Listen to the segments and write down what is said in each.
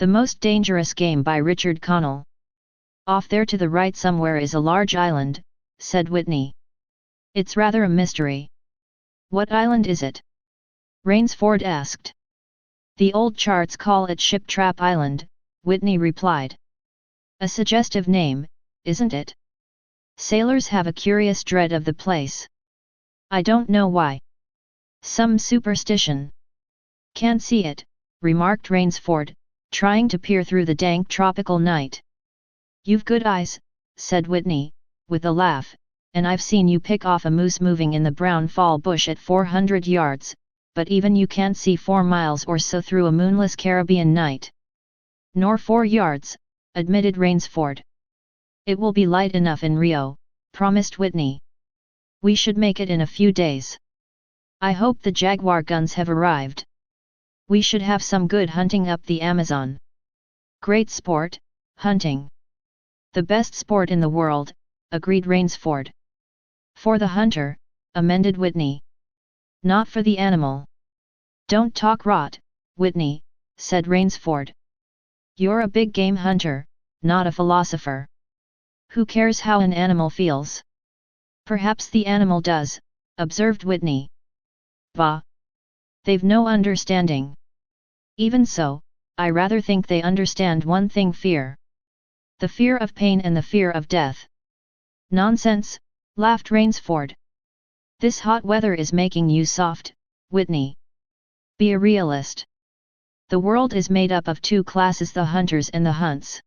The Most Dangerous Game by Richard Connell. Off there to the right somewhere is a large island, said Whitney. It's rather a mystery. What island is it? Rainsford asked. The old charts call it Ship Trap Island, Whitney replied. A suggestive name, isn't it? Sailors have a curious dread of the place. I don't know why. Some superstition. Can't see it, remarked Rainsford, trying to peer through the dank tropical night. You've good eyes, said Whitney, with a laugh, and I've seen you pick off a moose moving in the brown fall bush at 400 yards, but even you can't see 4 miles or so through a moonless Caribbean night. Nor 4 yards, admitted Rainsford. It will be light enough in Rio, promised Whitney. We should make it in a few days. I hope the Jaguar guns have arrived. We should have some good hunting up the Amazon. Great sport, hunting. The best sport in the world, agreed Rainsford. For the hunter, amended Whitney. Not for the animal. Don't talk rot, Whitney, said Rainsford. You're a big game hunter, not a philosopher. Who cares how an animal feels? Perhaps the animal does, observed Whitney. Bah! They've no understanding. Even so, I rather think they understand one thing: fear. The fear of pain and the fear of death. Nonsense, laughed Rainsford. This hot weather is making you soft, Whitney. Be a realist. The world is made up of 2 classes: the hunters and the hunts.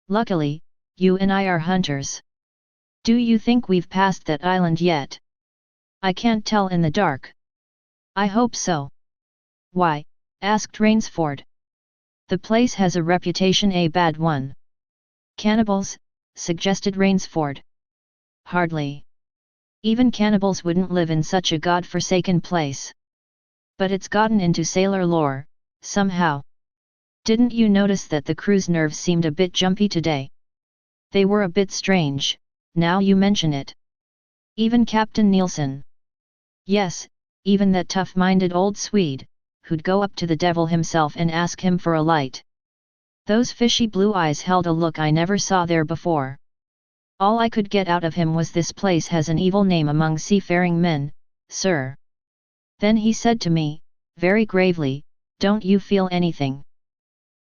Luckily, you and I are hunters. Do you think we've passed that island yet? I can't tell in the dark. I hope so. Why? Asked Rainsford. The place has a reputation, a bad one. Cannibals, suggested Rainsford. Hardly. Even cannibals wouldn't live in such a god-forsaken place. But it's gotten into sailor lore, somehow. Didn't you notice that the crew's nerves seemed a bit jumpy today? They were a bit strange, now you mention it. Even Captain Nielsen. Yes, even that tough-minded old Swede, who'd go up to the devil himself and ask him for a light. Those fishy blue eyes held a look I never saw there before. All I could get out of him was, this place has an evil name among seafaring men, sir. Then he said to me, very gravely, don't you feel anything?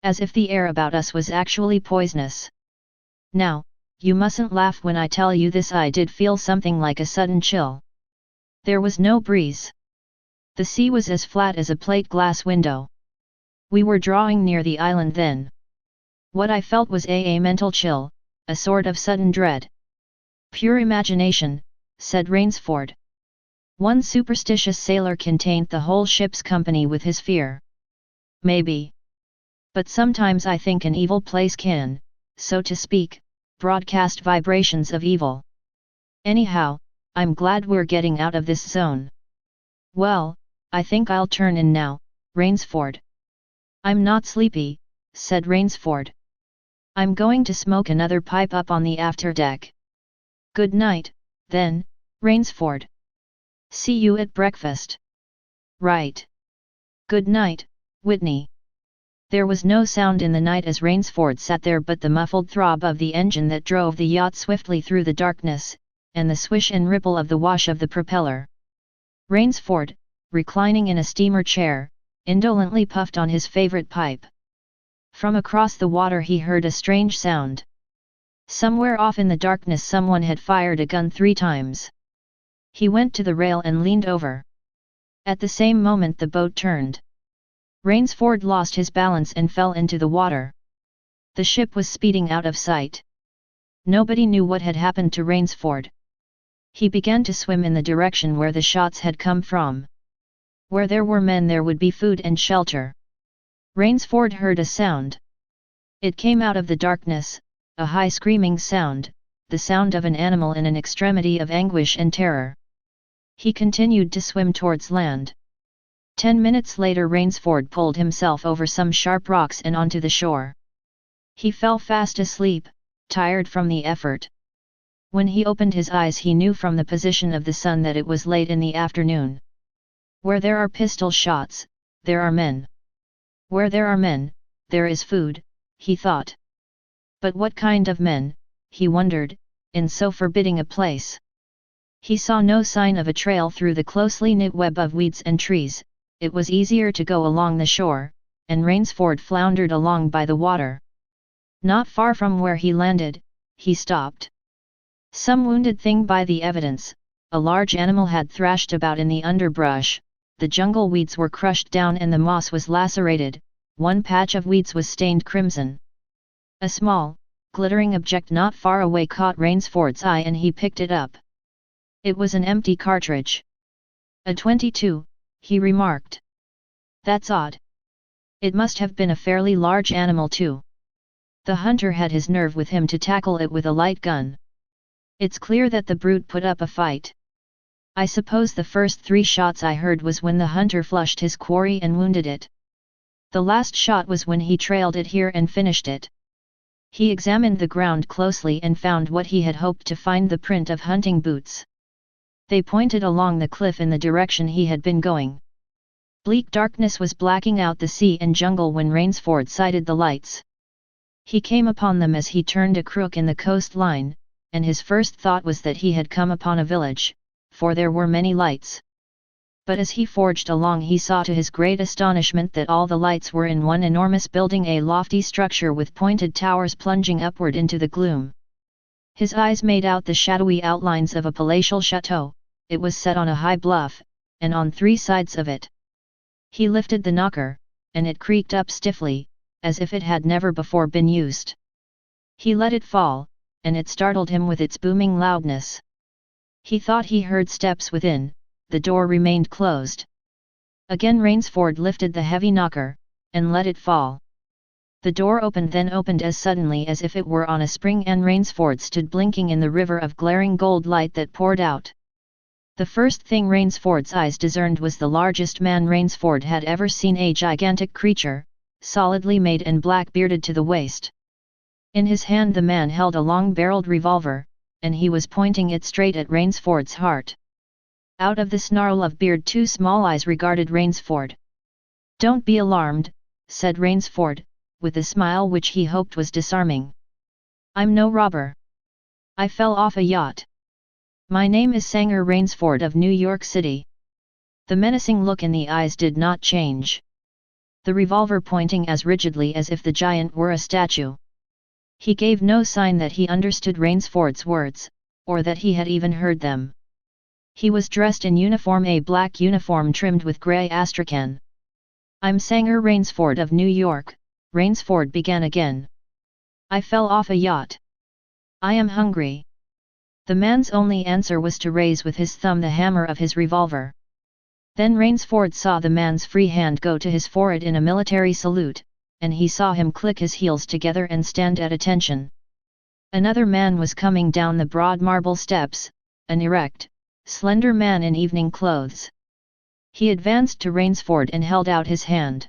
As if the air about us was actually poisonous. Now, you mustn't laugh when I tell you this. I did feel something like a sudden chill. There was no breeze. The sea was as flat as a plate glass window. We were drawing near the island then. What I felt was a mental chill, a sort of sudden dread. Pure imagination, said Rainsford. One superstitious sailor can taint the whole ship's company with his fear. Maybe. But sometimes I think an evil place can, so to speak, broadcast vibrations of evil. Anyhow, I'm glad we're getting out of this zone. Well, I think I'll turn in now, Rainsford. I'm not sleepy, said Rainsford. I'm going to smoke another pipe up on the afterdeck. Good night, then, Rainsford. See you at breakfast. Right. Good night, Whitney. There was no sound in the night as Rainsford sat there but the muffled throb of the engine that drove the yacht swiftly through the darkness, and the swish and ripple of the wash of the propeller. Rainsford, reclining in a steamer chair, indolently puffed on his favorite pipe. From across the water he heard a strange sound. Somewhere off in the darkness someone had fired a gun 3 times. He went to the rail and leaned over. At the same moment the boat turned. Rainsford lost his balance and fell into the water. The ship was speeding out of sight. Nobody knew what had happened to Rainsford. He began to swim in the direction where the shots had come from. Where there were men there would be food and shelter. Rainsford heard a sound. It came out of the darkness, a high screaming sound, the sound of an animal in an extremity of anguish and terror. He continued to swim towards land. 10 minutes later Rainsford pulled himself over some sharp rocks and onto the shore. He fell fast asleep, tired from the effort. When he opened his eyes he knew from the position of the sun that it was late in the afternoon. Where there are pistol shots, there are men. Where there are men, there is food, he thought. But what kind of men, he wondered, in so forbidding a place? He saw no sign of a trail through the closely knit web of weeds and trees. It was easier to go along the shore, and Rainsford floundered along by the water. Not far from where he landed, he stopped. Some wounded thing by the evidence, a large animal had thrashed about in the underbrush, the jungle weeds were crushed down and the moss was lacerated, one patch of weeds was stained crimson. A small, glittering object not far away caught Rainsford's eye and he picked it up. It was an empty cartridge. A .22, he remarked. That's odd. It must have been a fairly large animal too. The hunter had his nerve with him to tackle it with a light gun. It's clear that the brute put up a fight. I suppose the first 3 shots I heard was when the hunter flushed his quarry and wounded it. The last shot was when he trailed it here and finished it. He examined the ground closely and found what he had hoped to find, the print of hunting boots. They pointed along the cliff in the direction he had been going. Bleak darkness was blacking out the sea and jungle when Rainsford sighted the lights. He came upon them as he turned a crook in the coastline, and his first thought was that he had come upon a village, for there were many lights. But as he forged along he saw to his great astonishment that all the lights were in one enormous building, a lofty structure with pointed towers plunging upward into the gloom. His eyes made out the shadowy outlines of a palatial chateau. It was set on a high bluff, and on 3 sides of it. He lifted the knocker, and it creaked up stiffly, as if it had never before been used. He let it fall, and it startled him with its booming loudness. He thought he heard steps within. The door remained closed. Again Rainsford lifted the heavy knocker, and let it fall. The door opened, then opened as suddenly as if it were on a spring, and Rainsford stood blinking in the river of glaring gold light that poured out. The first thing Rainsford's eyes discerned was the largest man Rainsford had ever seen, a gigantic creature, solidly made and black-bearded to the waist. In his hand the man held a long-barreled revolver, and he was pointing it straight at Rainsford's heart. Out of the snarl of beard 2 small eyes regarded Rainsford. "Don't be alarmed," said Rainsford, with a smile which he hoped was disarming. "I'm no robber. I fell off a yacht. My name is Sanger Rainsford of New York City." The menacing look in the eyes did not change. The revolver pointing as rigidly as if the giant were a statue. He gave no sign that he understood Rainsford's words, or that he had even heard them. He was dressed in uniform, a black uniform trimmed with grey astrakhan. "I'm Sanger Rainsford of New York," Rainsford began again. "I fell off a yacht. I am hungry." The man's only answer was to raise with his thumb the hammer of his revolver. Then Rainsford saw the man's free hand go to his forehead in a military salute, and he saw him click his heels together and stand at attention. Another man was coming down the broad marble steps, an erect, slender man in evening clothes. He advanced to Rainsford and held out his hand.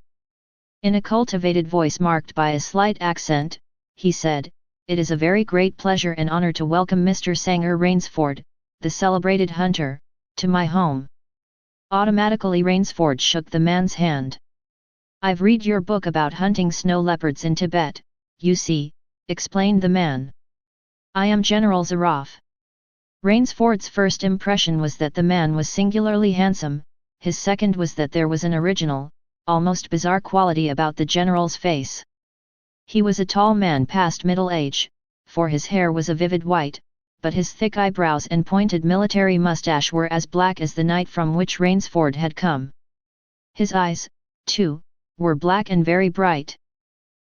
In a cultivated voice marked by a slight accent, he said, "It is a very great pleasure and honor to welcome Mr. Sanger Rainsford, the celebrated hunter, to my home." Automatically Rainsford shook the man's hand. "I've read your book about hunting snow leopards in Tibet, you see," explained the man. "I am General Zaroff." Rainsford's first impression was that the man was singularly handsome, his second was that there was an original, almost bizarre quality about the general's face. He was a tall man past middle age, for his hair was a vivid white, but his thick eyebrows and pointed military mustache were as black as the night from which Rainsford had come. His eyes, too, were black and very bright.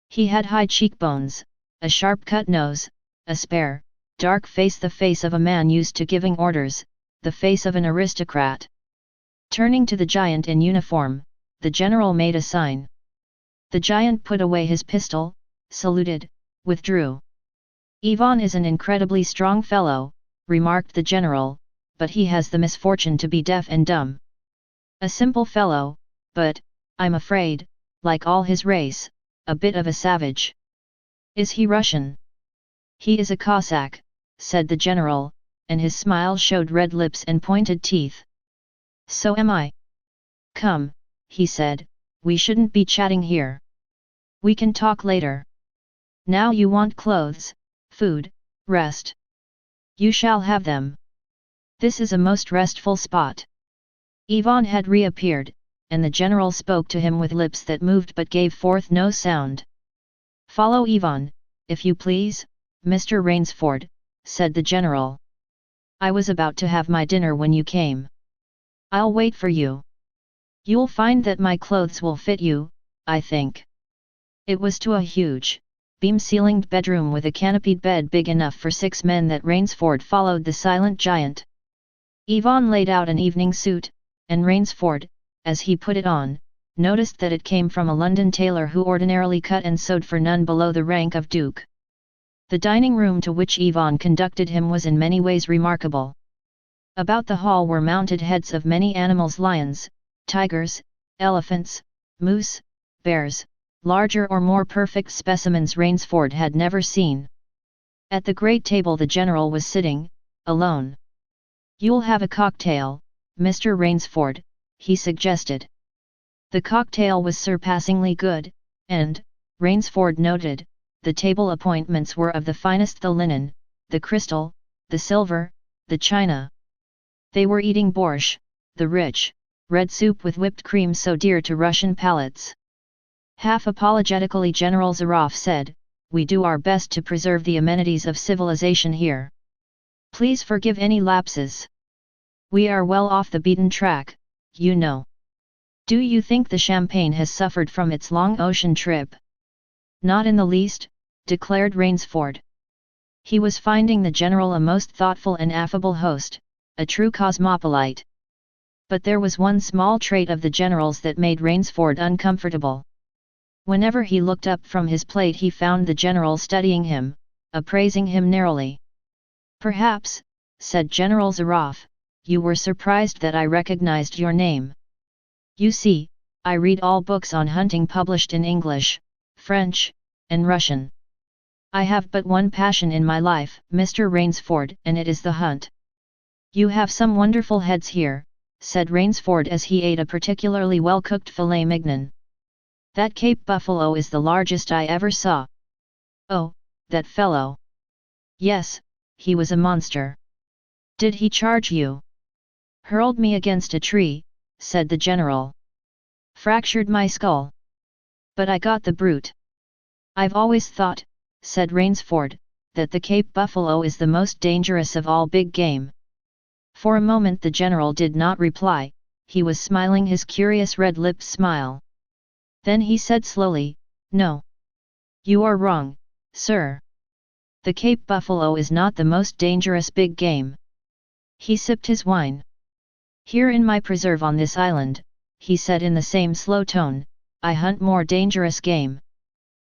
He had high cheekbones, a sharp-cut nose, a spare, dark face, the face of a man used to giving orders, the face of an aristocrat. Turning to the giant in uniform, the general made a sign. The giant put away his pistol, saluted, withdrew. "Ivan is an incredibly strong fellow," remarked the general, "but he has the misfortune to be deaf and dumb. A simple fellow, but, I'm afraid, like all his race, a bit of a savage." "Is he Russian?" "He is a Cossack," said the general, and his smile showed red lips and pointed teeth. "So am I." "Come," he said, "we shouldn't be chatting here. We can talk later. Now you want clothes, food, rest. You shall have them. This is a most restful spot. Ivan had reappeared, and the general spoke to him with lips that moved but gave forth no sound. Follow Ivan, if you please, Mr. Rainsford, said the general. I was about to have my dinner when you came. I'll wait for you. You'll find that my clothes will fit you, I think. It was to a huge, beam-ceilinged bedroom with a canopied bed big enough for 6 men that Rainsford followed the silent giant. Ivan laid out an evening suit, and Rainsford, as he put it on, noticed that it came from a London tailor who ordinarily cut and sewed for none below the rank of duke. The dining room to which Ivan conducted him was in many ways remarkable. About the hall were mounted heads of many animals: lions, tigers, elephants, moose, bears, larger or more perfect specimens Rainsford had never seen. At the great table the general was sitting, alone. You'll have a cocktail, Mr. Rainsford, he suggested. The cocktail was surpassingly good, and, Rainsford noted, the table appointments were of the finest: the linen, the crystal, the silver, the china. They were eating borscht, the rich, red soup with whipped cream so dear to Russian palates. Half apologetically General Zaroff said, "We do our best to preserve the amenities of civilization here. Please forgive any lapses. We are well off the beaten track, you know." "Do you think the champagne has suffered from its long ocean trip?" "Not in the least," declared Rainsford. He was finding the general a most thoughtful and affable host, a true cosmopolite. But there was one small trait of the general's that made Rainsford uncomfortable. Whenever he looked up from his plate he found the general studying him, appraising him narrowly. "Perhaps," said General Zaroff, "you were surprised that I recognized your name. You see, I read all books on hunting published in English, French, and Russian. I have but one passion in my life, Mr. Rainsford, and it is the hunt." "You have some wonderful heads here," said Rainsford as he ate a particularly well-cooked filet mignon. "That Cape buffalo is the largest I ever saw." "Oh, that fellow. Yes, he was a monster." "Did he charge you?" "Hurled me against a tree," said the general. "Fractured my skull. But I got the brute." "I've always thought," said Rainsford, "that the Cape buffalo is the most dangerous of all big game." For a moment the general did not reply, he was smiling his curious red-lipped smile. Then he said slowly, "No. You are wrong, sir. The Cape buffalo is not the most dangerous big game." He sipped his wine. "Here in my preserve on this island," he said in the same slow tone, "I hunt more dangerous game."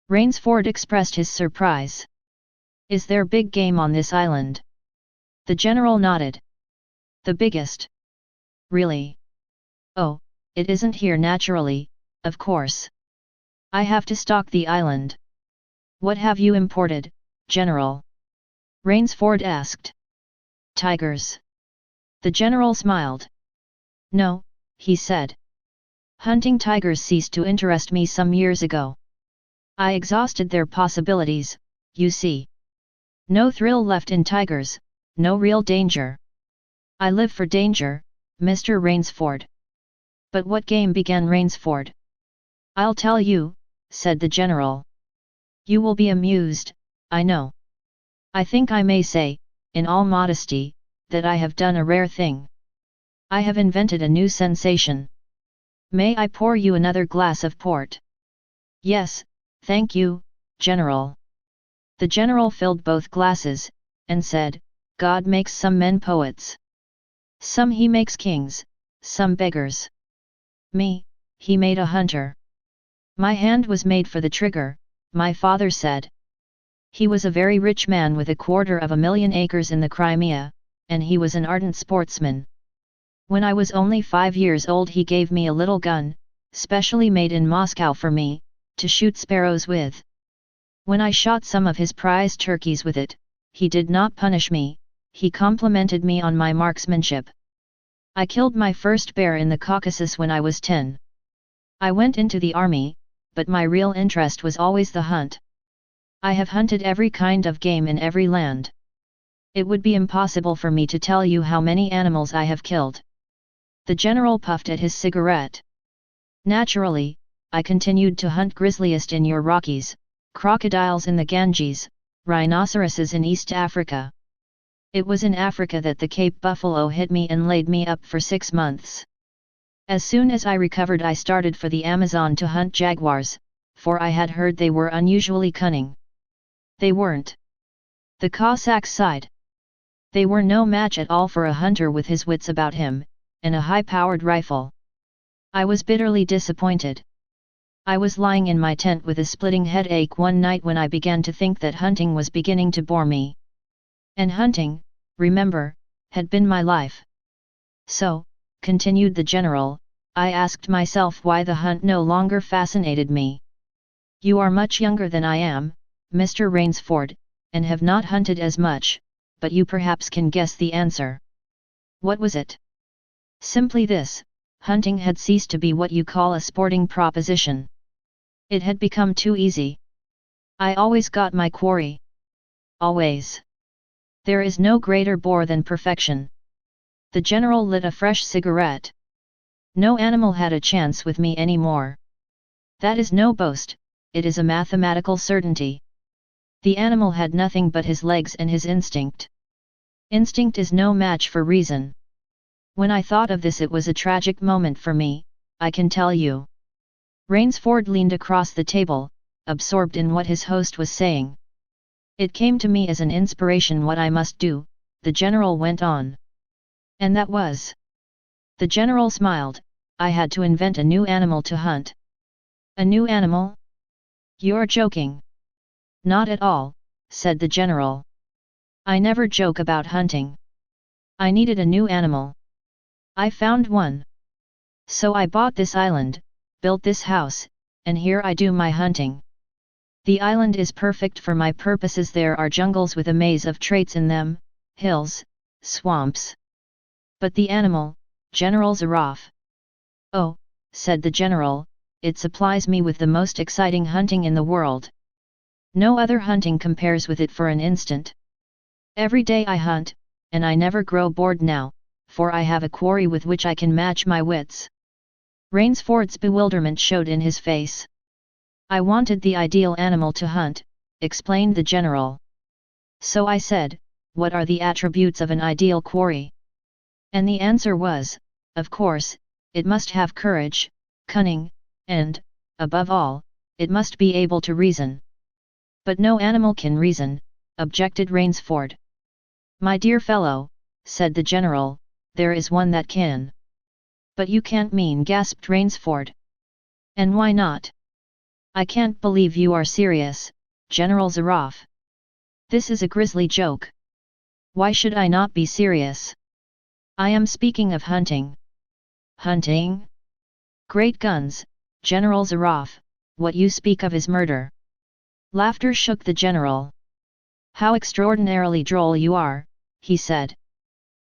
Rainsford expressed his surprise. "Is there big game on this island?" The general nodded. "The biggest? Really? Oh, it isn't here naturally, of course. I have to stock the island." "What have you imported, General?" Rainsford asked. "Tigers." The general smiled. "No," he said. "Hunting tigers ceased to interest me some years ago. I exhausted their possibilities, you see. No thrill left in tigers, no real danger. I live for danger, Mr. Rainsford." "But what game?" began Rainsford. "I'll tell you," said the general. "You will be amused, I know. I think I may say, in all modesty, that I have done a rare thing. I have invented a new sensation. May I pour you another glass of port?" "Yes, thank you, General." The general filled both glasses, and said, "God makes some men poets. Some he makes kings, some beggars. Me, he made a hunter. My hand was made for the trigger," my father said. He was a very rich man with 250,000 acres in the Crimea, and he was an ardent sportsman. When I was only 5 years old he gave me a little gun, specially made in Moscow for me, to shoot sparrows with. When I shot some of his prize turkeys with it, he did not punish me, he complimented me on my marksmanship. I killed my first bear in the Caucasus when I was 10. I went into the army, but my real interest was always the hunt. I have hunted every kind of game in every land. It would be impossible for me to tell you how many animals I have killed. The general puffed at his cigarette. Naturally, I continued to hunt grizzliest in your Rockies, crocodiles in the Ganges, rhinoceroses in East Africa. It was in Africa that the Cape buffalo hit me and laid me up for 6 months. As soon as I recovered, I started for the Amazon to hunt jaguars, for I had heard they were unusually cunning. They weren't. The Cossacks sighed. They were no match at all for a hunter with his wits about him, and a high-powered rifle. I was bitterly disappointed. I was lying in my tent with a splitting headache one night when I began to think that hunting was beginning to bore me. And hunting, remember, had been my life. So, continued the general, I asked myself why the hunt no longer fascinated me. You are much younger than I am, Mr. Rainsford, and have not hunted as much, but you perhaps can guess the answer. What was it? Simply this: hunting had ceased to be what you call a sporting proposition. It had become too easy. I always got my quarry. Always. There is no greater bore than perfection. The general lit a fresh cigarette. No animal had a chance with me anymore. That is no boast, it is a mathematical certainty. The animal had nothing but his legs and his instinct. Instinct is no match for reason. When I thought of this, it was a tragic moment for me, I can tell you. Rainsford leaned across the table, absorbed in what his host was saying. It came to me as an inspiration what I must do, the general went on. And that was. The general smiled. I had to invent a new animal to hunt. A new animal? You're joking. Not at all, said the general. I never joke about hunting. I needed a new animal. I found one. So I bought this island, built this house, and here I do my hunting. The island is perfect for my purposes. There are jungles with a maze of traits in them, hills, swamps. But the animal, General Zaroff. Oh, said the general, it supplies me with the most exciting hunting in the world. No other hunting compares with it for an instant. Every day I hunt, and I never grow bored now, for I have a quarry with which I can match my wits. Rainsford's bewilderment showed in his face. I wanted the ideal animal to hunt, explained the general. So I said, what are the attributes of an ideal quarry? And the answer was, of course, it must have courage, cunning, and, above all, it must be able to reason. But no animal can reason, objected Rainsford. My dear fellow, said the general, there is one that can. But you can't mean, gasped Rainsford. And why not? I can't believe you are serious, General Zaroff. This is a grisly joke. Why should I not be serious? I am speaking of hunting. Hunting? Great guns, General Zaroff, what you speak of is murder. Laughter shook the general. How extraordinarily droll you are, he said.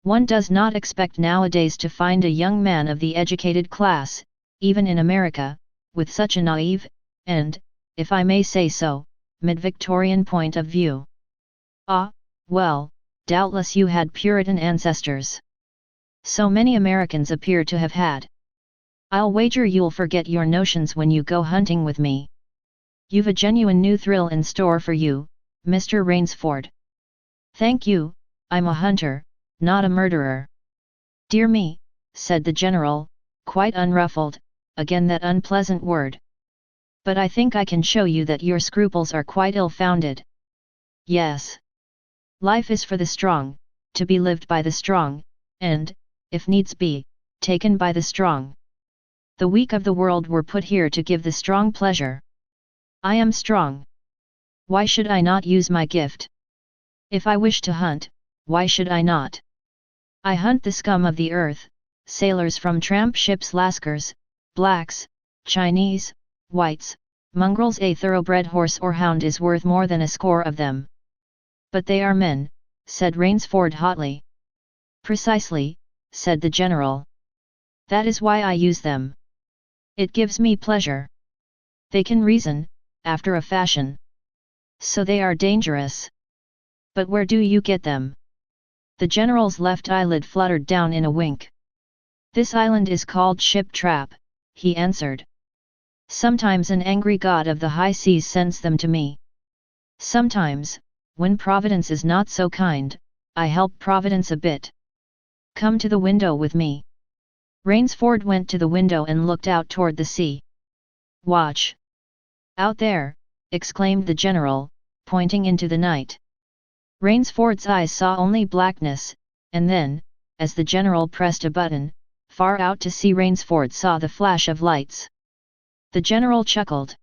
One does not expect nowadays to find a young man of the educated class, even in America, with such a naive, and, if I may say so, mid-Victorian point of view. Ah, well, doubtless you had Puritan ancestors. So many Americans appear to have had. I'll wager you'll forget your notions when you go hunting with me. You've a genuine new thrill in store for you, Mr. Rainsford. Thank you, I'm a hunter, not a murderer. Dear me, said the general, quite unruffled, again that unpleasant word. But I think I can show you that your scruples are quite ill-founded. Yes. Life is for the strong, to be lived by the strong, and, if needs be, taken by the strong. The weak of the world were put here to give the strong pleasure. I am strong. Why should I not use my gift? If I wish to hunt, why should I not? I hunt the scum of the earth, sailors from tramp ships, Lascars, blacks, Chinese, whites, mongrels. A thoroughbred horse or hound is worth more than a score of them. But they are men, said Rainsford hotly. Precisely, said the general. That is why I use them. It gives me pleasure. They can reason, after a fashion. So they are dangerous. But where do you get them? The general's left eyelid fluttered down in a wink. This island is called Ship Trap, he answered. Sometimes an angry god of the high seas sends them to me. Sometimes, when Providence is not so kind, I help Providence a bit. Come to the window with me. Rainsford went to the window and looked out toward the sea. Watch! Out there! Exclaimed the general, pointing into the night. Rainsford's eyes saw only blackness, and then, as the general pressed a button, far out to sea Rainsford saw the flash of lights. The general chuckled.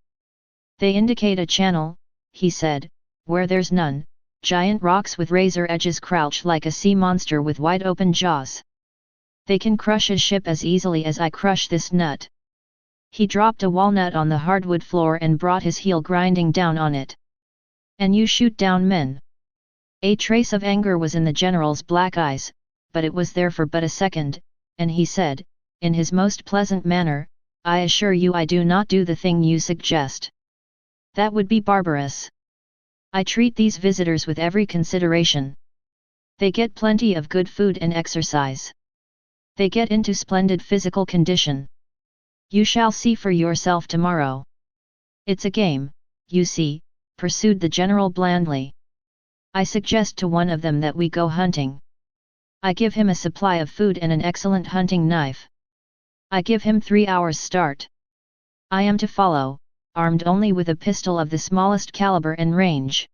They indicate a channel, he said, where there's none. Giant rocks with razor edges crouch like a sea monster with wide open jaws. They can crush a ship as easily as I crush this nut. He dropped a walnut on the hardwood floor and brought his heel grinding down on it. And you shoot down men. A trace of anger was in the general's black eyes, but it was there for but a second, and he said, in his most pleasant manner, I assure you I do not do the thing you suggest. That would be barbarous. I treat these visitors with every consideration. They get plenty of good food and exercise. They get into splendid physical condition. You shall see for yourself tomorrow. It's a game, you see, pursued the general blandly. I suggest to one of them that we go hunting. I give him a supply of food and an excellent hunting knife. I give him 3 hours' start. I am to follow, armed only with a pistol of the smallest caliber and range.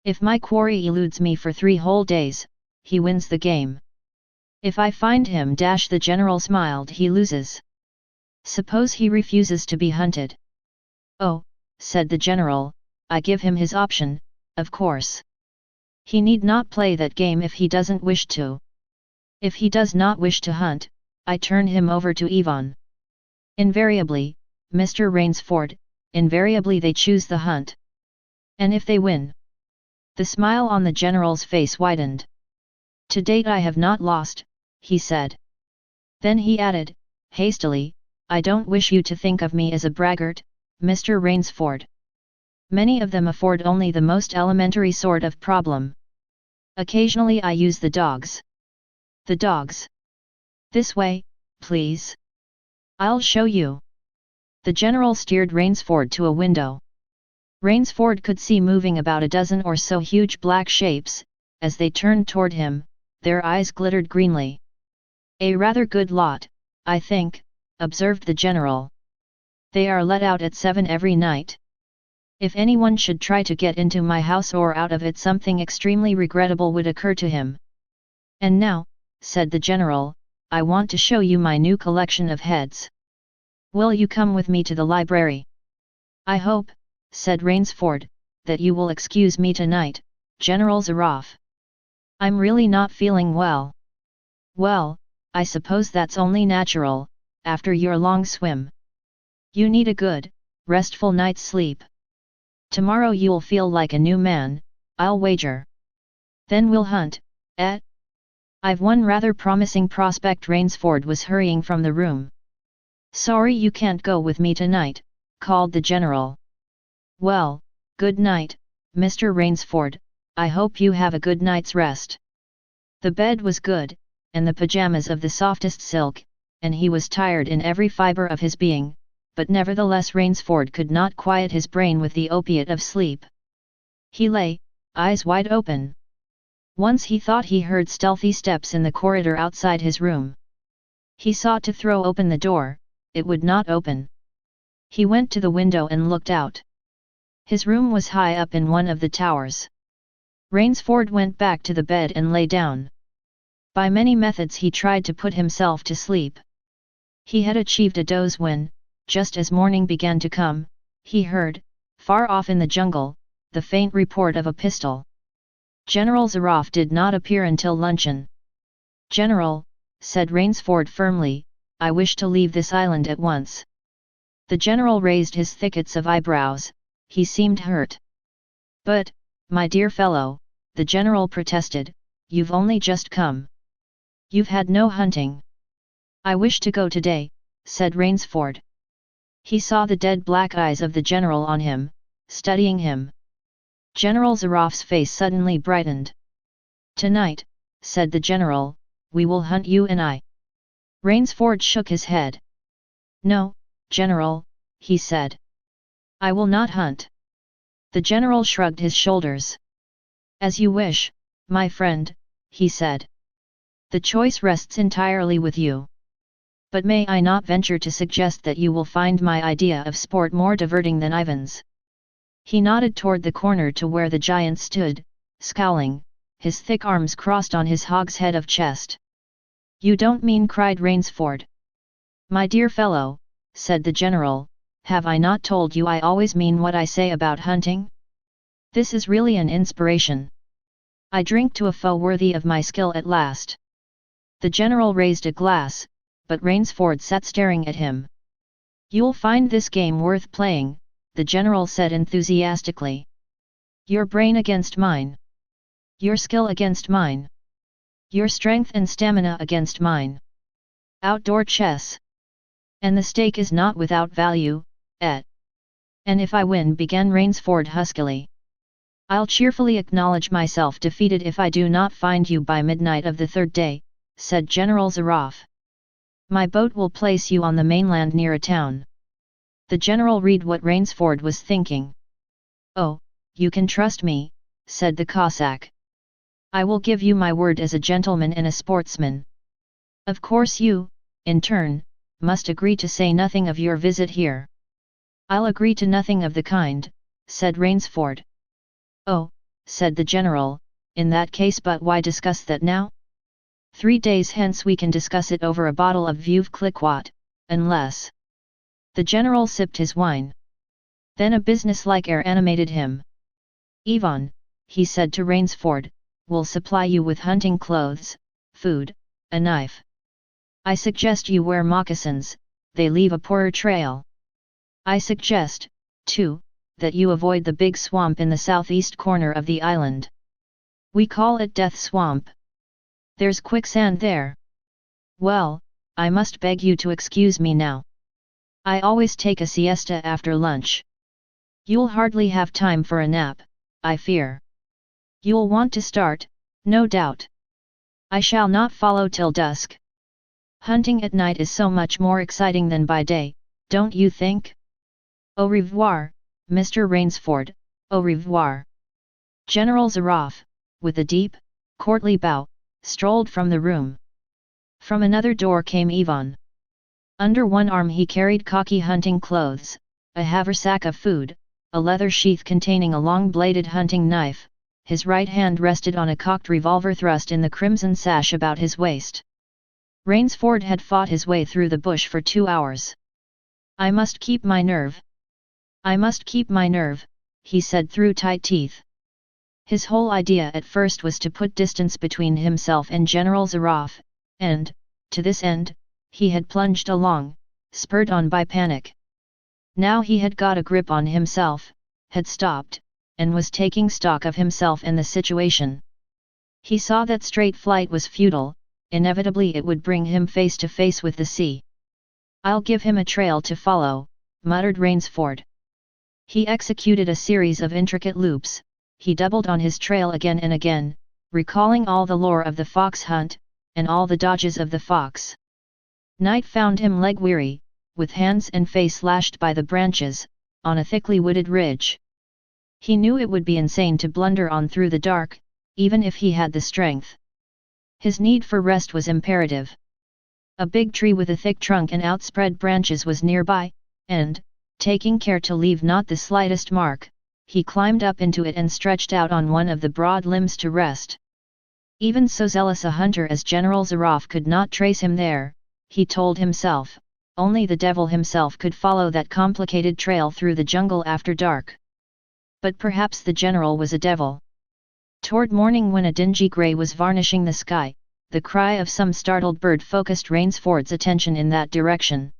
If my quarry eludes me for 3 whole days, he wins the game. If I find him, the general smiled, he loses. Suppose he refuses to be hunted? Oh, said the general, I give him his option, of course. He need not play that game if he doesn't wish to. If he does not wish to hunt, I turn him over to Yvonne. Invariably, Mr. Rainsford, invariably they choose the hunt. And if they win? The smile on the general's face widened. To date I have not lost, he said. Then he added, hastily, I don't wish you to think of me as a braggart, Mr. Rainsford. Many of them afford only the most elementary sort of problem. Occasionally I use the dogs. The dogs? This way, please. I'll show you. The general steered Rainsford to a window. Rainsford could see moving about a dozen or so huge black shapes. As they turned toward him, their eyes glittered greenly. A rather good lot, I think, observed the general. They are let out at 7 every night. If anyone should try to get into my house or out of it, something extremely regrettable would occur to him. And now, said the general, I want to show you my new collection of heads. Will you come with me to the library? I hope, said Rainsford, that you will excuse me tonight, General Zaroff. I'm really not feeling well. Well, I suppose that's only natural, after your long swim. You need a good, restful night's sleep. Tomorrow you'll feel like a new man, I'll wager. Then we'll hunt, eh? I've one rather promising prospect. Rainsford was hurrying from the room. Sorry you can't go with me tonight, called the general. Well, good night, Mr. Rainsford, I hope you have a good night's rest. The bed was good, and the pajamas of the softest silk, and he was tired in every fibre of his being, but nevertheless Rainsford could not quiet his brain with the opiate of sleep. He lay, eyes wide open. Once he thought he heard stealthy steps in the corridor outside his room. He sought to throw open the door, it would not open. He went to the window and looked out. His room was high up in one of the towers. Rainsford went back to the bed and lay down. By many methods he tried to put himself to sleep. He had achieved a doze when, just as morning began to come, he heard, far off in the jungle, the faint report of a pistol. General Zaroff did not appear until luncheon. General, said Rainsford firmly, I wish to leave this island at once. The general raised his thickets of eyebrows, he seemed hurt. But, my dear fellow, the general protested, you've only just come. You've had no hunting. I wish to go today, said Rainsford. He saw the dead black eyes of the general on him, studying him. General Zarof's face suddenly brightened. "Tonight," said the general, "we will hunt you and I." Rainsford shook his head. "No, General," he said. "I will not hunt." The general shrugged his shoulders. "As you wish, my friend," he said. "The choice rests entirely with you. But may I not venture to suggest that you will find my idea of sport more diverting than Ivan's?" He nodded toward the corner to where the giant stood, scowling, his thick arms crossed on his hogshead of chest. "You don't mean?" cried Rainsford. "My dear fellow," said the general, "have I not told you I always mean what I say about hunting? This is really an inspiration. I drink to a foe worthy of my skill at last." The general raised a glass, but Rainsford sat staring at him. "You'll find this game worth playing," the general said enthusiastically. "Your brain against mine. Your skill against mine. Your strength and stamina against mine. Outdoor chess. And the stake is not without value, et. And if I win," began Rainsford huskily. "I'll cheerfully acknowledge myself defeated if I do not find you by midnight of the third day," said General Zaroff. "My boat will place you on the mainland near a town." The general read what Rainsford was thinking. "Oh, you can trust me," said the Cossack. "I will give you my word as a gentleman and a sportsman. Of course you, in turn, must agree to say nothing of your visit here." "I'll agree to nothing of the kind," said Rainsford. "Oh," said the general, "in that case, but why discuss that now? 3 days hence we can discuss it over a bottle of Veuve Clicquot, unless—" The general sipped his wine. Then a businesslike air animated him. "Ivan," he said to Rainsford, "will supply you with hunting clothes, food, a knife. I suggest you wear moccasins, they leave a poorer trail. I suggest, too, that you avoid the big swamp in the southeast corner of the island. We call it Death Swamp. There's quicksand there. Well, I must beg you to excuse me now. I always take a siesta after lunch. You'll hardly have time for a nap, I fear. You'll want to start, no doubt. I shall not follow till dusk. Hunting at night is so much more exciting than by day, don't you think? Au revoir, Mr. Rainsford, au revoir." General Zaroff, with a deep, courtly bow, strolled from the room. From another door came Ivan. Under one arm he carried khaki hunting clothes, a haversack of food, a leather sheath containing a long-bladed hunting knife. His right hand rested on a cocked revolver thrust in the crimson sash about his waist. Rainsford had fought his way through the bush for 2 hours. "I must keep my nerve. I must keep my nerve," he said through tight teeth. His whole idea at first was to put distance between himself and General Zaroff, and, to this end, he had plunged along, spurred on by panic. Now he had got a grip on himself, had stopped, and was taking stock of himself and the situation. He saw that straight flight was futile, inevitably it would bring him face to face with the sea. "I'll give him a trail to follow," muttered Rainsford. He executed a series of intricate loops, he doubled on his trail again and again, recalling all the lore of the fox hunt, and all the dodges of the fox. Night found him leg-weary, with hands and face lashed by the branches, on a thickly wooded ridge. He knew it would be insane to blunder on through the dark, even if he had the strength. His need for rest was imperative. A big tree with a thick trunk and outspread branches was nearby, and, taking care to leave not the slightest mark, he climbed up into it and stretched out on one of the broad limbs to rest. Even so zealous a hunter as General Zaroff could not trace him there, he told himself. Only the devil himself could follow that complicated trail through the jungle after dark. But perhaps the general was a devil. Toward morning, when a dingy grey was varnishing the sky, the cry of some startled bird focused Rainsford's attention in that direction.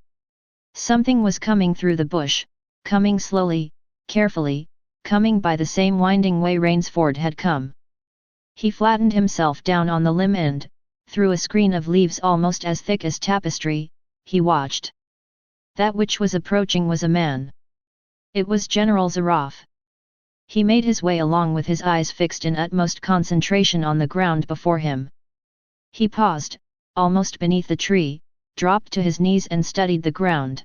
Something was coming through the bush, coming slowly, carefully, coming by the same winding way Rainsford had come. He flattened himself down on the limb and, through a screen of leaves almost as thick as tapestry, he watched. That which was approaching was a man. It was General Zaroff. He made his way along with his eyes fixed in utmost concentration on the ground before him. He paused, almost beneath the tree, dropped to his knees and studied the ground.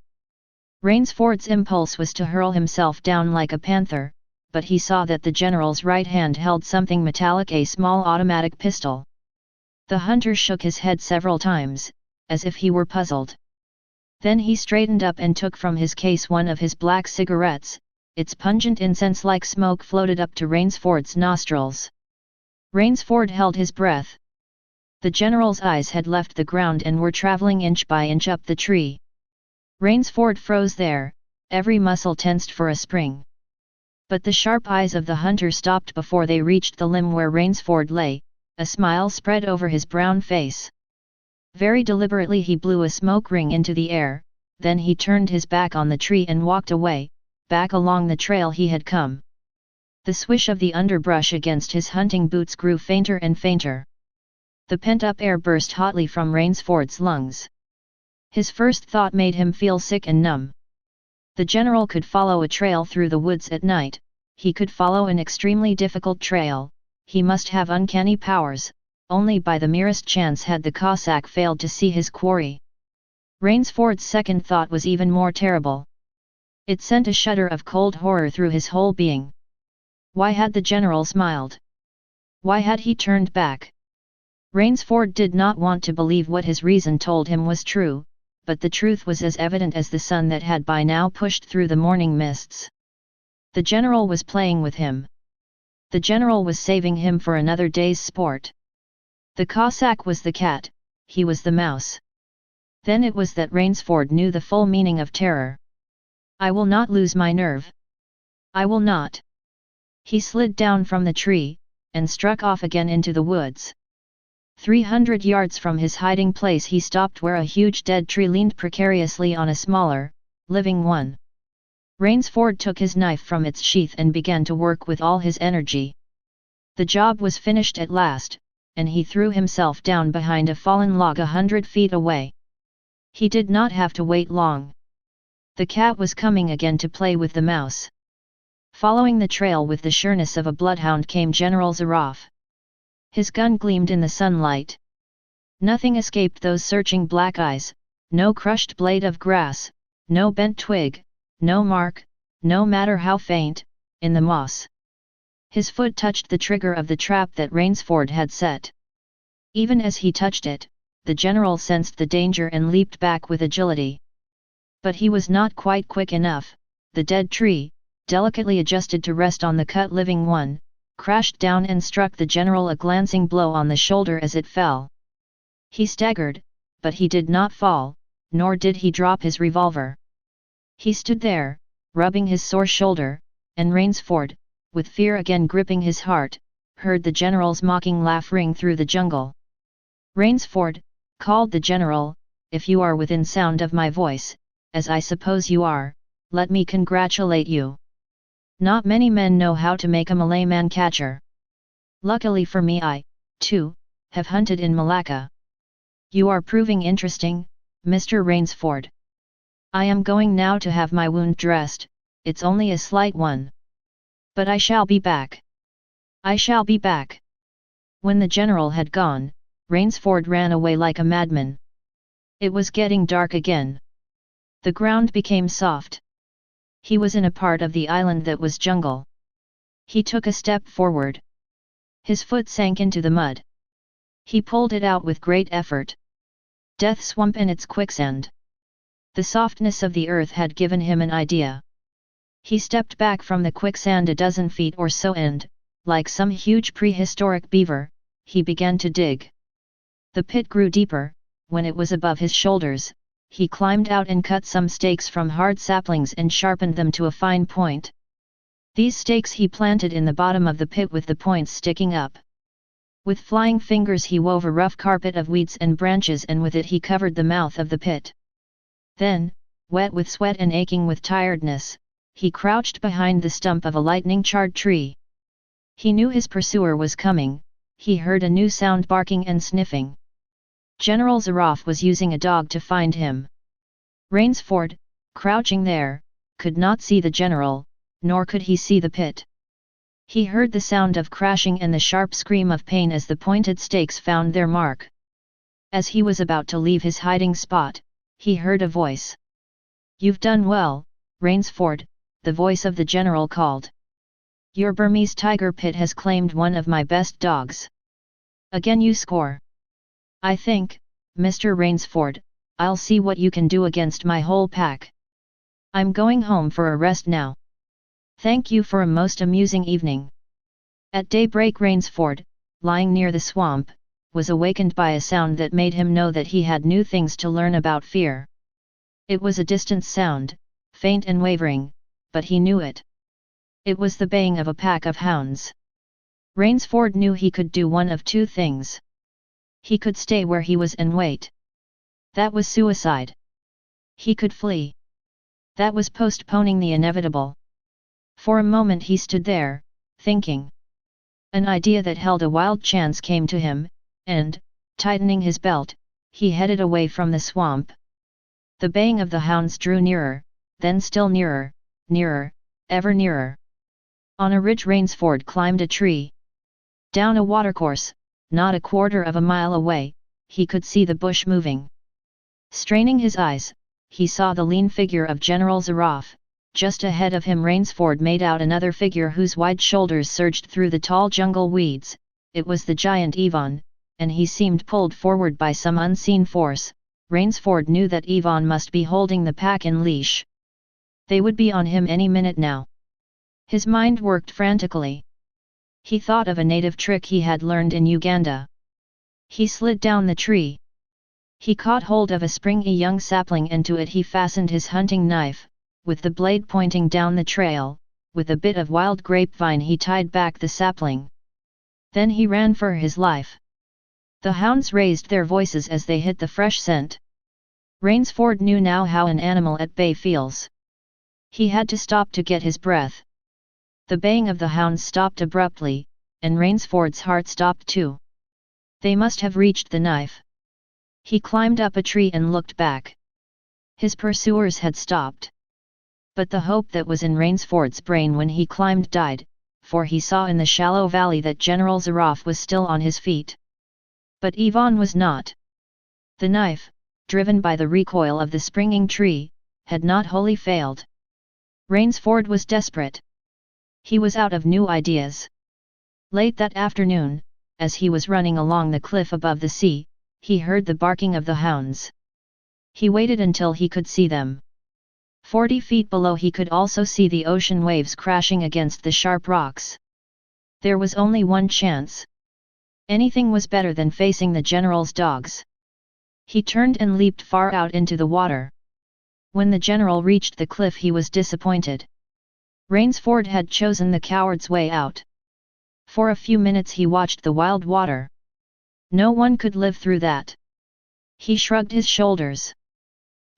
Rainsford's impulse was to hurl himself down like a panther, but he saw that the general's right hand held something metallic, a small automatic pistol. The hunter shook his head several times, as if he were puzzled. Then he straightened up and took from his case one of his black cigarettes. Its pungent incense-like smoke floated up to Rainsford's nostrils. Rainsford held his breath. The general's eyes had left the ground and were traveling inch by inch up the tree. Rainsford froze there, every muscle tensed for a spring. But the sharp eyes of the hunter stopped before they reached the limb where Rainsford lay. A smile spread over his brown face. Very deliberately he blew a smoke ring into the air, then he turned his back on the tree and walked away, back along the trail he had come. The swish of the underbrush against his hunting boots grew fainter and fainter. The pent-up air burst hotly from Rainsford's lungs. His first thought made him feel sick and numb. The general could follow a trail through the woods at night. He could follow an extremely difficult trail. He must have uncanny powers. Only by the merest chance had the Cossack failed to see his quarry. Rainsford's second thought was even more terrible. It sent a shudder of cold horror through his whole being. Why had the general smiled? Why had he turned back? Rainsford did not want to believe what his reason told him was true, but the truth was as evident as the sun that had by now pushed through the morning mists. The general was playing with him. The general was saving him for another day's sport. The Cossack was the cat, he was the mouse. Then it was that Rainsford knew the full meaning of terror. I will not lose my nerve. I will not. He slid down from the tree, and struck off again into the woods. 300 yards from his hiding place he stopped where a huge dead tree leaned precariously on a smaller, living one. Rainsford took his knife from its sheath and began to work with all his energy. The job was finished at last, and he threw himself down behind a fallen log 100 feet away. He did not have to wait long. The cat was coming again to play with the mouse. Following the trail with the sureness of a bloodhound came General Zaroff. His gun gleamed in the sunlight. Nothing escaped those searching black eyes, no crushed blade of grass, no bent twig, no mark, no matter how faint, in the moss. His foot touched the trigger of the trap that Rainsford had set. Even as he touched it, the general sensed the danger and leaped back with agility. But he was not quite quick enough. The dead tree, delicately adjusted to rest on the cut living one, crashed down and struck the general a glancing blow on the shoulder as it fell. He staggered, but he did not fall, nor did he drop his revolver. He stood there, rubbing his sore shoulder, and Rainsford, with fear again gripping his heart, heard the general's mocking laugh ring through the jungle. "Rainsford," called the general, "if you are within sound of my voice, as I suppose you are, let me congratulate you. Not many men know how to make a Malay man catcher. Luckily for me I, too, have hunted in Malacca. You are proving interesting, Mr. Rainsford. I am going now to have my wound dressed, it's only a slight one. But I shall be back. I shall be back." When the general had gone, Rainsford ran away like a madman. It was getting dark again. The ground became soft. He was in a part of the island that was jungle. He took a step forward. His foot sank into the mud. He pulled it out with great effort. Death swamp in its quicksand. The softness of the earth had given him an idea. He stepped back from the quicksand a dozen feet or so and, like some huge prehistoric beaver, he began to dig. The pit grew deeper. When it was above his shoulders, he climbed out and cut some stakes from hard saplings and sharpened them to a fine point. These stakes he planted in the bottom of the pit with the points sticking up. With flying fingers he wove a rough carpet of weeds and branches and with it he covered the mouth of the pit. Then, wet with sweat and aching with tiredness, he crouched behind the stump of a lightning-charred tree. He knew his pursuer was coming. He heard a new sound, barking and sniffing. General Zaroff was using a dog to find him. Rainsford, crouching there, could not see the general, nor could he see the pit. He heard the sound of crashing and the sharp scream of pain as the pointed stakes found their mark. As he was about to leave his hiding spot, he heard a voice. "You've done well, Rainsford," the voice of the general called. "Your Burmese tiger pit has claimed one of my best dogs. Again you score. I think, Mr. Rainsford, I'll see what you can do against my whole pack. I'm going home for a rest now. Thank you for a most amusing evening." At daybreak Rainsford, lying near the swamp, was awakened by a sound that made him know that he had new things to learn about fear. It was a distant sound, faint and wavering, but he knew it. It was the baying of a pack of hounds. Rainsford knew he could do one of two things. He could stay where he was and wait. That was suicide. He could flee. That was postponing the inevitable. For a moment he stood there, thinking. An idea that held a wild chance came to him, and, tightening his belt, he headed away from the swamp. The baying of the hounds drew nearer, then still nearer, nearer, ever nearer. On a ridge Rainsford climbed a tree. Down a watercourse, not a quarter of a mile away, he could see the bush moving. Straining his eyes, he saw the lean figure of General Zaroff. Just ahead of him Rainsford made out another figure whose wide shoulders surged through the tall jungle weeds. It was the giant Ivan, and he seemed pulled forward by some unseen force. Rainsford knew that Ivan must be holding the pack in leash. They would be on him any minute now. His mind worked frantically. He thought of a native trick he had learned in Uganda. He slid down the tree. He caught hold of a springy young sapling and to it he fastened his hunting knife, with the blade pointing down the trail. With a bit of wild grapevine he tied back the sapling. Then he ran for his life. The hounds raised their voices as they hit the fresh scent. Rainsford knew now how an animal at bay feels. He had to stop to get his breath. The baying of the hounds stopped abruptly, and Rainsford's heart stopped too. They must have reached the knife. He climbed up a tree and looked back. His pursuers had stopped. But the hope that was in Rainsford's brain when he climbed died, for he saw in the shallow valley that General Zaroff was still on his feet. But Ivan was not. The knife, driven by the recoil of the springing tree, had not wholly failed. Rainsford was desperate. He was out of new ideas. Late that afternoon, as he was running along the cliff above the sea, he heard the barking of the hounds. He waited until he could see them. 40 feet below he could also see the ocean waves crashing against the sharp rocks. There was only one chance. Anything was better than facing the general's dogs. He turned and leaped far out into the water. When the general reached the cliff he was disappointed. Rainsford had chosen the coward's way out. For a few minutes he watched the wild water. No one could live through that. He shrugged his shoulders.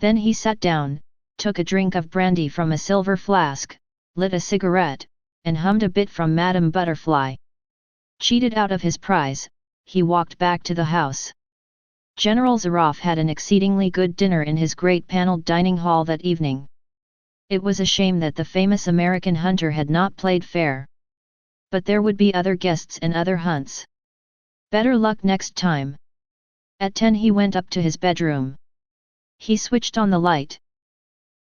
Then he sat down, took a drink of brandy from a silver flask, lit a cigarette, and hummed a bit from Madame Butterfly. Cheated out of his prize, he walked back to the house. General Zaroff had an exceedingly good dinner in his great paneled dining hall that evening. It was a shame that the famous American hunter had not played fair. But there would be other guests and other hunts. Better luck next time. At 10 he went up to his bedroom. He switched on the light.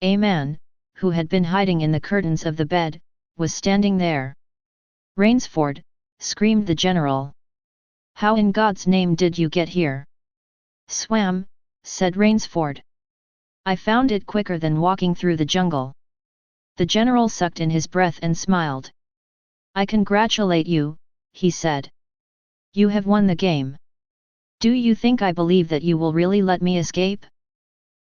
A man, who had been hiding in the curtains of the bed, was standing there. "Rainsford," screamed the general. "How in God's name did you get here?" "Swam," said Rainsford. "I found it quicker than walking through the jungle." The general sucked in his breath and smiled. "I congratulate you," he said. "You have won the game. Do you think I believe that you will really let me escape?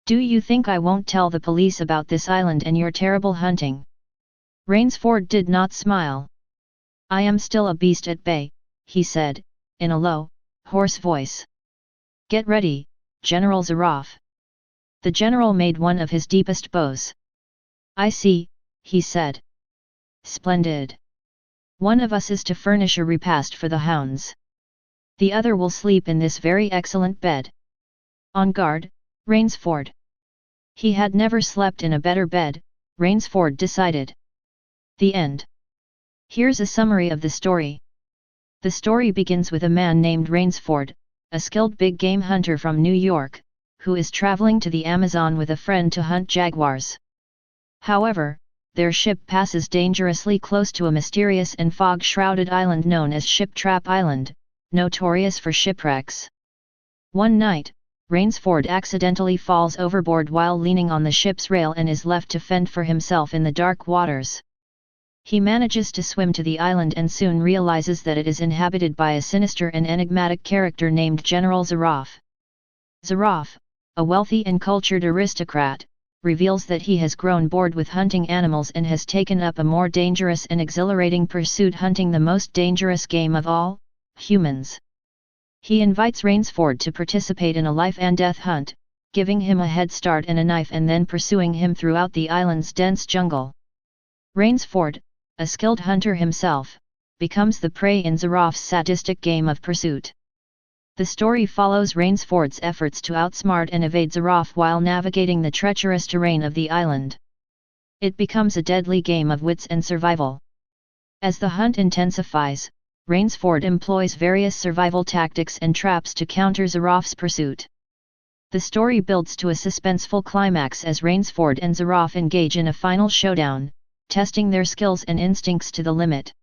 Do you think I won't tell the police about this island and your terrible hunting?" Rainsford did not smile. "I am still a beast at bay," he said, in a low, hoarse voice. "Get ready, General Zaroff." The general made one of his deepest bows. "I see," he said. "Splendid. One of us is to furnish a repast for the hounds. The other will sleep in this very excellent bed. On guard, Rainsford." He had never slept in a better bed, Rainsford decided. The end. Here's a summary of the story. The story begins with a man named Rainsford, a skilled big game hunter from New York, who is traveling to the Amazon with a friend to hunt jaguars. However, their ship passes dangerously close to a mysterious and fog-shrouded island known as Ship Trap Island, notorious for shipwrecks. One night, Rainsford accidentally falls overboard while leaning on the ship's rail and is left to fend for himself in the dark waters. He manages to swim to the island and soon realizes that it is inhabited by a sinister and enigmatic character named General Zaroff. Zaroff, a wealthy and cultured aristocrat, reveals that he has grown bored with hunting animals and has taken up a more dangerous and exhilarating pursuit, hunting the most dangerous game of all, humans. He invites Rainsford to participate in a life-and-death hunt, giving him a head start and a knife and then pursuing him throughout the island's dense jungle. Rainsford, a skilled hunter himself, becomes the prey in Zaroff's sadistic game of pursuit. The story follows Rainsford's efforts to outsmart and evade Zaroff while navigating the treacherous terrain of the island. It becomes a deadly game of wits and survival. As the hunt intensifies, Rainsford employs various survival tactics and traps to counter Zaroff's pursuit. The story builds to a suspenseful climax as Rainsford and Zaroff engage in a final showdown, testing their skills and instincts to the limit.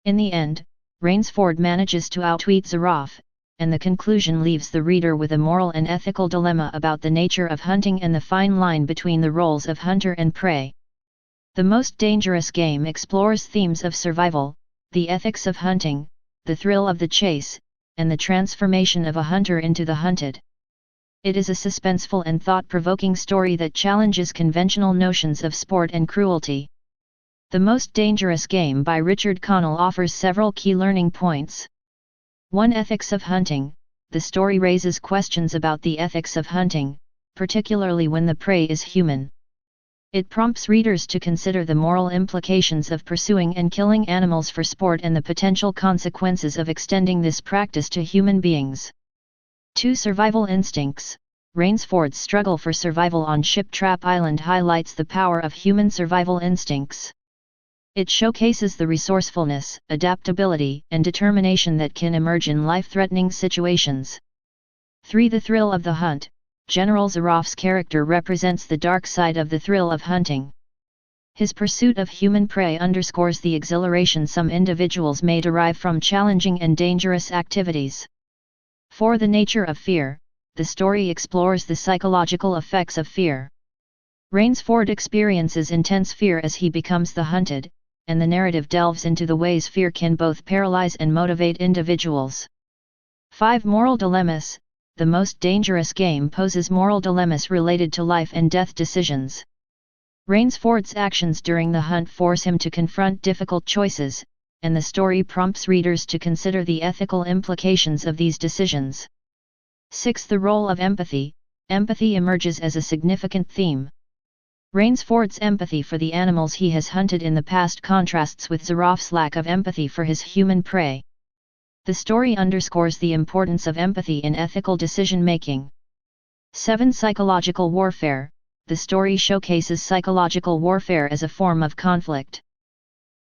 In the end, Rainsford manages to outwit Zaroff, and the conclusion leaves the reader with a moral and ethical dilemma about the nature of hunting and the fine line between the roles of hunter and prey. The Most Dangerous Game explores themes of survival, the ethics of hunting, the thrill of the chase, and the transformation of a hunter into the hunted. It is a suspenseful and thought-provoking story that challenges conventional notions of sport and cruelty. The Most Dangerous Game by Richard Connell offers several key learning points. 1. Ethics of hunting. The story raises questions about the ethics of hunting, particularly when the prey is human. It prompts readers to consider the moral implications of pursuing and killing animals for sport and the potential consequences of extending this practice to human beings. 2. Survival instincts. Rainsford's struggle for survival on Ship Trap Island highlights the power of human survival instincts. It showcases the resourcefulness, adaptability, and determination that can emerge in life-threatening situations. 3. The thrill of the hunt. General Zaroff's character represents the dark side of the thrill of hunting. His pursuit of human prey underscores the exhilaration some individuals may derive from challenging and dangerous activities. 4. The nature of fear. The story explores the psychological effects of fear. Rainsford experiences intense fear as he becomes the hunted, and the narrative delves into the ways fear can both paralyze and motivate individuals. 5. Moral dilemmas. The Most Dangerous Game poses moral dilemmas related to life and death decisions. Rainsford's actions during the hunt force him to confront difficult choices, and the story prompts readers to consider the ethical implications of these decisions. 6. The role of empathy. Empathy emerges as a significant theme. Rainsford's empathy for the animals he has hunted in the past contrasts with Zaroff's lack of empathy for his human prey. The story underscores the importance of empathy in ethical decision-making. 7. Psychological warfare. The story showcases psychological warfare as a form of conflict.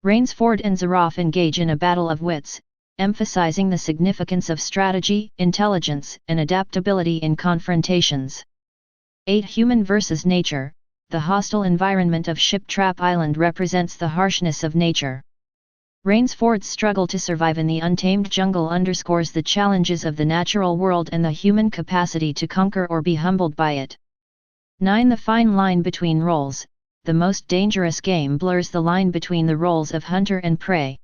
Rainsford and Zaroff engage in a battle of wits, emphasizing the significance of strategy, intelligence, and adaptability in confrontations. 8. Human versus nature. The hostile environment of Ship Trap Island represents the harshness of nature. Rainsford's struggle to survive in the untamed jungle underscores the challenges of the natural world and the human capacity to conquer or be humbled by it. 9. The fine line between roles. The Most Dangerous Game blurs the line between the roles of hunter and prey.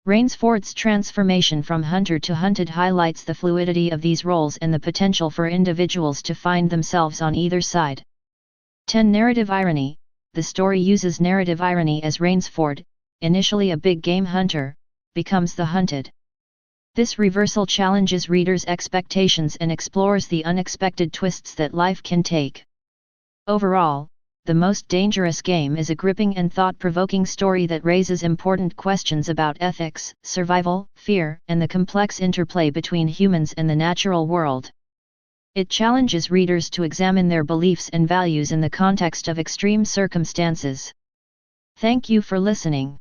Rainsford's transformation from hunter to hunted highlights the fluidity of these roles and the potential for individuals to find themselves on either side. 10. Narrative irony. The story uses narrative irony as Rainsford, initially a big game hunter, becomes the hunted. This reversal challenges readers' expectations and explores the unexpected twists that life can take. Overall, The Most Dangerous Game is a gripping and thought-provoking story that raises important questions about ethics, survival, fear, and the complex interplay between humans and the natural world. It challenges readers to examine their beliefs and values in the context of extreme circumstances. Thank you for listening.